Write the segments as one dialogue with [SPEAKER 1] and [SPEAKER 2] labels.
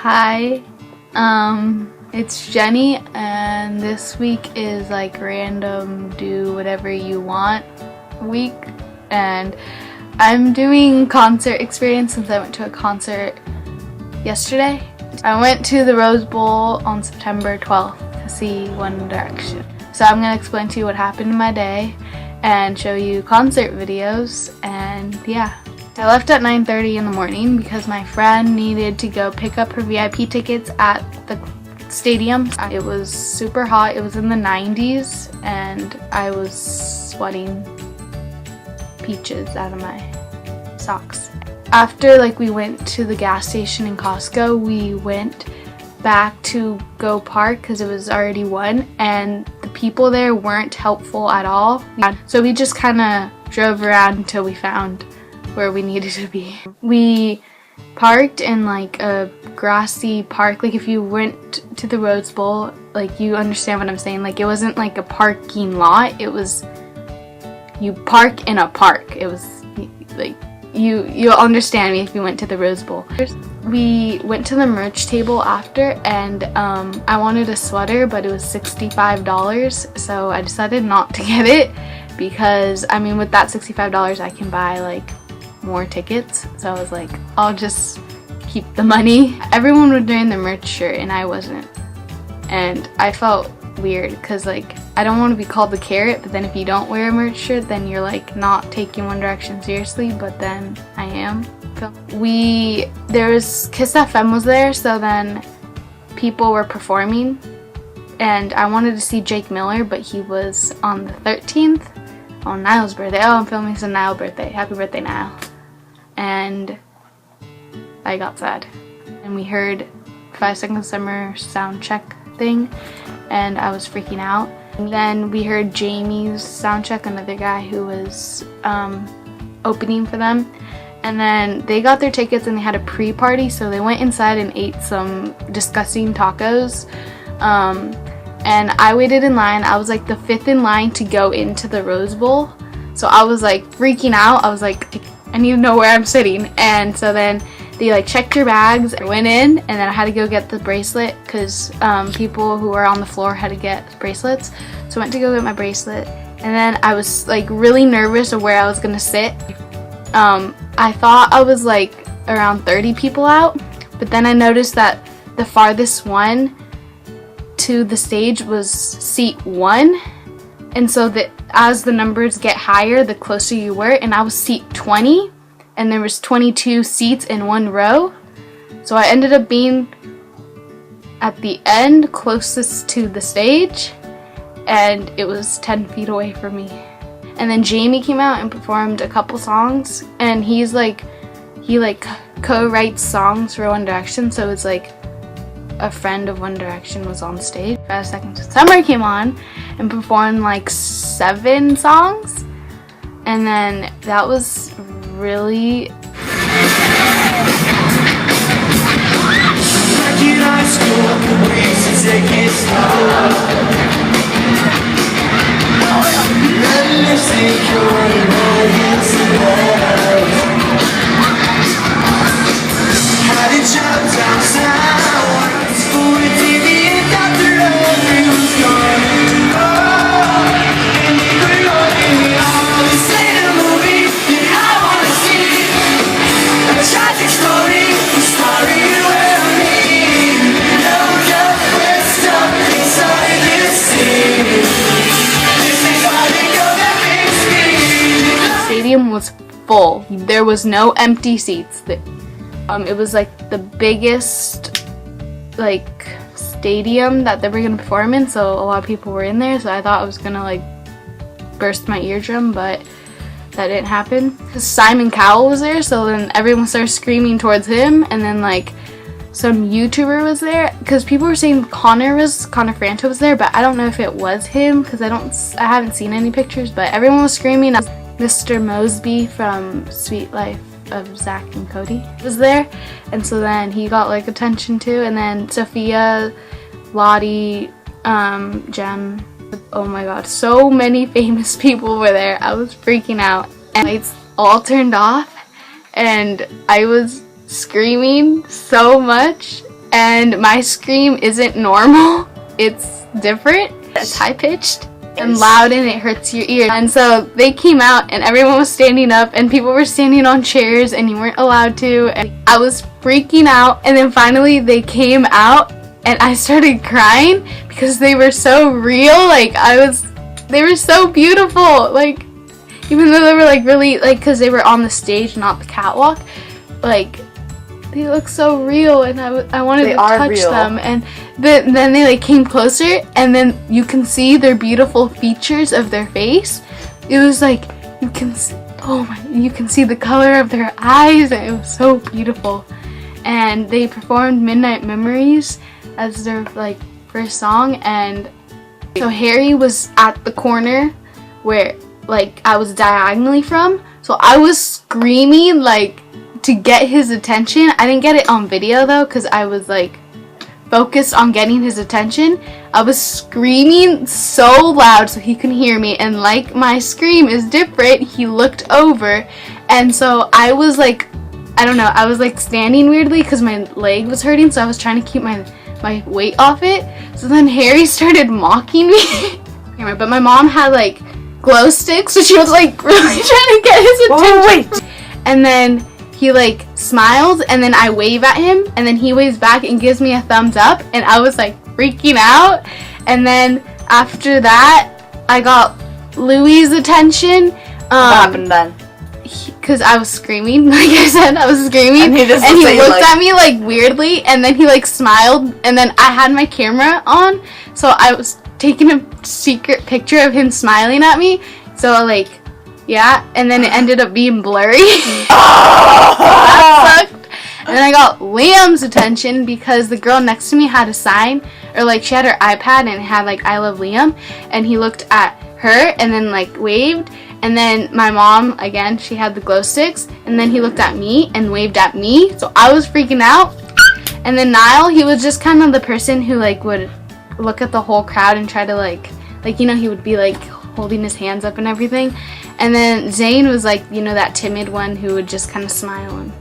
[SPEAKER 1] Hi, it's Jenny, and this week is like random do whatever you want week, and I'm doing concert experience since I went to a concert yesterday. I went to the Rose Bowl on September 12th to see One Direction. So I'm going to explain to you what happened in my day and show you concert videos, and yeah. I left at 9:30 in the morning because my friend needed to go pick up her VIP tickets at the stadium. It was super hot. It was in the 90s and I was sweating peaches out of my socks. After we went to the gas station in Costco, we went back to go park because it was already 1 and the people there weren't helpful at all. So we just kind of drove around until we found where we needed to be. We parked in a grassy park. If you went to the Rose Bowl, you understand what I'm saying. It wasn't a parking lot. It was, you park in a park. It was you'll understand me if you went to the Rose Bowl. We went to the merch table after, and I wanted a sweater, but it was $65, so I decided not to get it because with that $65 I can buy more tickets. So I was like, I'll just keep the money. Everyone was wearing the merch shirt and I wasn't, and I felt weird because I don't want to be called the carrot, but then if you don't wear a merch shirt then you're not taking One Direction seriously, but then I am. There was Kiss FM was there, so then people were performing and I wanted to see Jake Miller, but he was on the 13th on Niall's birthday. Oh, I'm filming some Niall birthday. Happy birthday, Niall. And I got sad. And we heard 5 Seconds Summer sound check thing and I was freaking out. And then we heard Jamie's sound check, another guy who was opening for them. And then they got their tickets and they had a pre-party, so they went inside and ate some disgusting tacos. And I waited in line. I was the 5th in line to go into the Rose Bowl. So I was freaking out. I was I need to know where I'm sitting. And so then they checked your bags. I went in and then I had to go get the bracelet because people who were on the floor had to get bracelets. So I went to go get my bracelet. And then I was really nervous of where I was gonna sit. I thought I was around 30 people out. But then I noticed that the farthest one to the stage was seat 1, and so that as the numbers get higher the closer you were, and I was seat 20 and there was 22 seats in one row, so I ended up being at the end closest to the stage and it was 10 feet away from me. And then Jamie came out and performed a couple songs, and he co-writes songs for One Direction, so it's a friend of One Direction was on stage. 5 Seconds Summer came on and performed 7 songs, and then that was really was full. There was no empty seats. It was the biggest stadium that they were gonna perform in, so a lot of people were in there, so I thought I was gonna burst my eardrum, but that didn't happen. Simon Cowell was there, so then everyone started screaming towards him, and then some YouTuber was there because people were saying Connor Franto was there, but I don't know if it was him because I haven't seen any pictures, but everyone was screaming. Mr. Mosby from Sweet Life of Zach and Cody was there, and so then he got attention too, and then Sophia, Lottie, Jem. Oh my god, so many famous people were there. I was freaking out, and lights all turned off and I was screaming so much, and my scream isn't normal. It's different. It's high-pitched and loud, and it hurts your ear. And so they came out, and everyone was standing up, and people were standing on chairs, and you weren't allowed to, and I was freaking out. And then finally they came out, and I started crying because they were so real. Like, they were so beautiful. Like, even though they were like really, like, because they were on the stage, not the catwalk, like, they look so real, and I wanted to touch them. And then they like came closer, and then you can see their beautiful features of their face. It was like you can see the color of their eyes, and it was so beautiful. And they performed Midnight Memories as their like first song, and so Harry was at the corner where like I was diagonally from, so I was screaming like to get his attention. I didn't get it on video though, because I was like focused on getting his attention. I was screaming so loud so he could hear me, and like my scream is different, he looked over, and so I was like, I don't know, I was like standing weirdly because my leg was hurting, so I was trying to keep my weight off it. So then Harry started mocking me. But my mom had like glow sticks, so she was like really trying to get his attention.
[SPEAKER 2] Oh, wait.
[SPEAKER 1] And then he like smiles, and then I wave at him, and then he waves back and gives me a thumbs up, and I was like freaking out. And then after that I got Louis' attention.
[SPEAKER 2] What happened then?
[SPEAKER 1] Because I was screaming, like I said, I was screaming, and he looked at me like weirdly, and then he like smiled, and then I had my camera on, so I was taking a secret picture of him smiling at me. So like, yeah, and then it ended up being blurry. That sucked. And then I got Liam's attention because the girl next to me had a sign, or like she had her iPad and it had like I love Liam, and he looked at her and then like waved. And then my mom, again, she had the glow sticks, and then he looked at me and waved at me, so I was freaking out. And then Niall, he was just kind of the person who like would look at the whole crowd and try to like you know, he would be like holding his hands up and everything. And then Zane was like, you know, that timid one who would just kind of smile and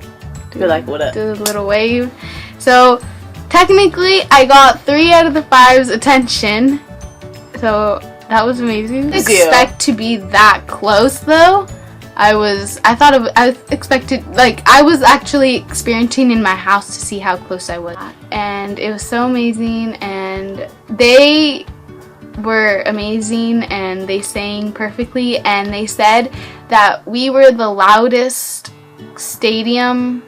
[SPEAKER 1] do a little wave. So technically I got 3 out of the 5's attention, so that was amazing. I didn't expect to be that close though. I expected, like, I was actually experiencing in my house to see how close I was. And it was so amazing, and they were amazing, and they sang perfectly, and they said that we were the loudest stadium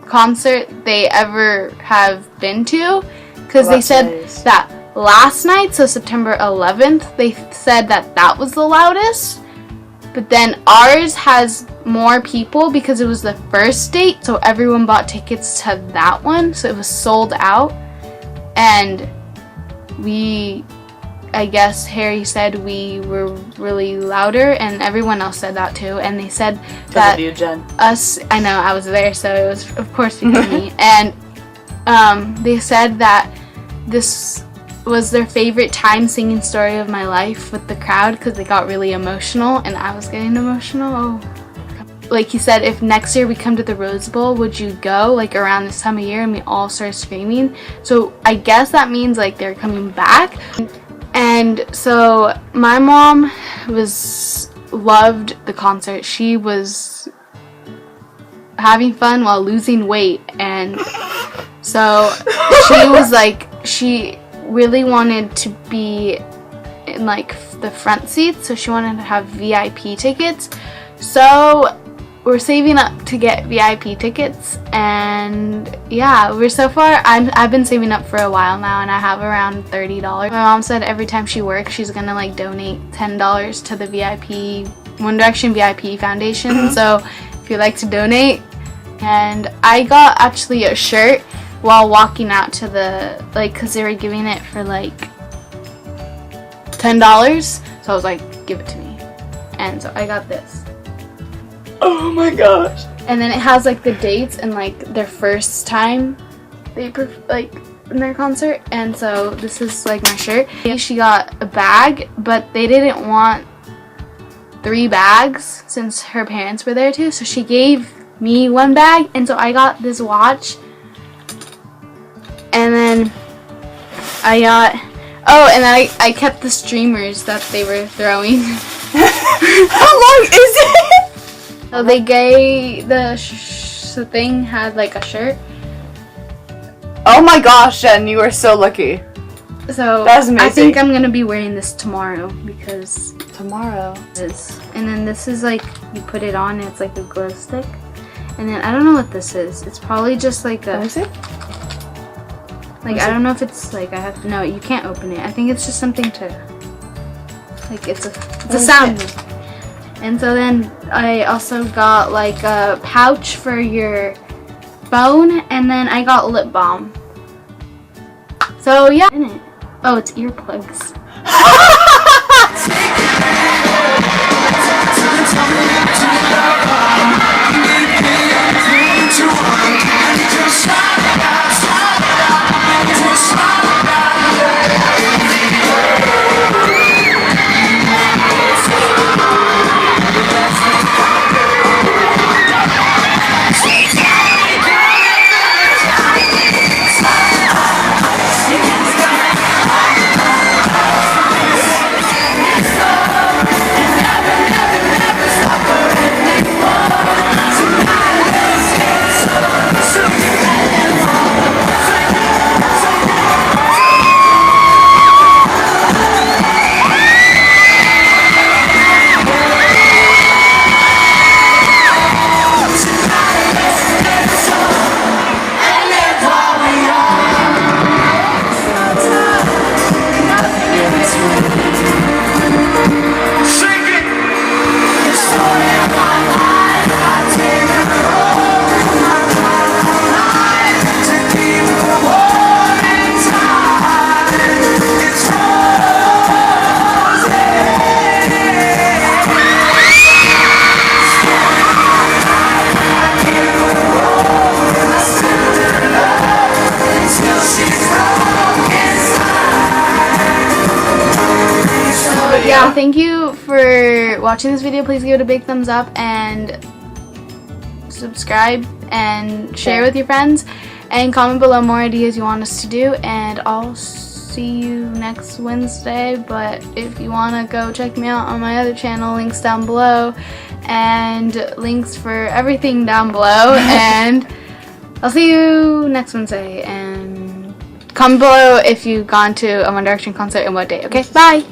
[SPEAKER 1] concert they ever have been to, because they said that last night, so September 11th, they said that was the loudest, but then ours has more people because it was the first date, so everyone bought tickets to that one, so it was sold out. And I guess Harry said we were really louder, and everyone else said that too, and they said that
[SPEAKER 2] you, Jen.
[SPEAKER 1] I know, I was there, so it was of course because of me. And they said that this was their favorite time singing Story of My Life with the crowd because they got really emotional, and I was getting emotional. Like he said, if next year we come to the Rose Bowl, would you go, like around this time of year? And we all started screaming. So I guess that means like they're coming back. And so my mom loved the concert. She was having fun while losing weight, and so she was like, she really wanted to be in like the front seats, so she wanted to have VIP tickets. So we're saving up to get VIP tickets, and yeah, I've been saving up for a while now, and I have around $30. My mom said every time she works she's gonna like donate $10 to the VIP One Direction VIP Foundation. So if you'd like to donate. And I got actually a shirt while walking out to the, like, because they were giving it for like $10, so I was like, give it to me. And so I got this.
[SPEAKER 2] Oh my gosh.
[SPEAKER 1] And then it has like the dates and like their first time they like in their concert, and so this is like my shirt. She got a bag, but they didn't want 3 bags since her parents were there too, so she gave me 1 bag, and so I got this watch. And then I got, oh, and then I kept the streamers that they were throwing.
[SPEAKER 2] How long is it?
[SPEAKER 1] So they gave, the thing had like a shirt.
[SPEAKER 2] Oh my gosh, Jen, you are so lucky.
[SPEAKER 1] So
[SPEAKER 2] That's amazing.
[SPEAKER 1] I think I'm gonna be wearing this tomorrow because
[SPEAKER 2] Tomorrow.
[SPEAKER 1] this. And then this is like, you put it on and it's like a glow stick. And then I don't know what this is. It's probably just like a,
[SPEAKER 2] What is it?
[SPEAKER 1] like, I don't know if it's like, I have to, no, you can't open it. I think it's just something to, like, it's a sound. And so then I also got like a pouch for your phone, and then I got lip balm. So yeah. Oh, it's earplugs. Yeah, thank you for watching this video. Please give it a big thumbs up and subscribe and share with your friends, and comment below more ideas you want us to do, and I'll see you next Wednesday. But if you want to go check me out on my other channel, links down below, and links for everything down below, and I'll see you next Wednesday. And comment below if you've gone to a One Direction concert and what day. Okay, bye!